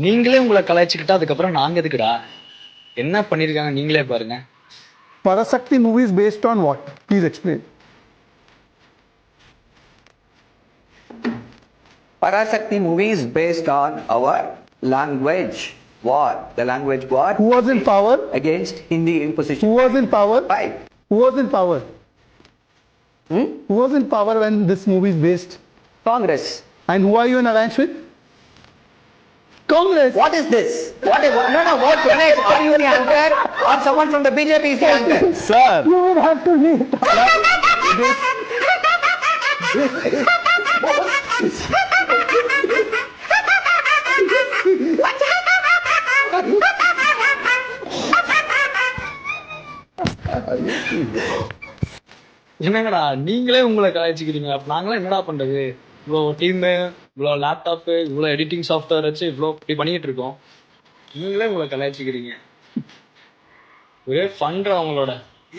நீங்களே உங்களை கலாய்ச்சிக்கிட்டா அதுக்கப்புறம் நாங்க எதுக்குடா? என்ன பண்ணிருக்காங்க நீங்களே பாருங்க. Parasakti movie is based on what? Please explain. Parasakti movie is based on our language war. The language war Who was in power? against Hindi Who imposition. was in power? Right. Who was in power? Who was in power when this movie is based? Congress. And who are you in alliance with? Congress. What is this? What is what? No. What Ganesh? Are you the anchor or someone from the BJP is the anchor? Sir. You would have to leave. என்னங்கடா நீங்களே உங்களை கலாய்ச்சிக்கிறீங்க. அப்ப நாங்களாம் என்னடா பண்றது? இவ்வளோ team, இவ்வளோ laptop, இவ்வளோ எடிட்டிங் சாஃப்ட்வேர் வச்சு இவ்வளோ இப்படி பண்ணிட்டு இருக்கோம். நீங்களே உங்களை கலாய்ச்சிக்கிறீங்க. ஒரே ஃபண்ட்ரா உங்களோட.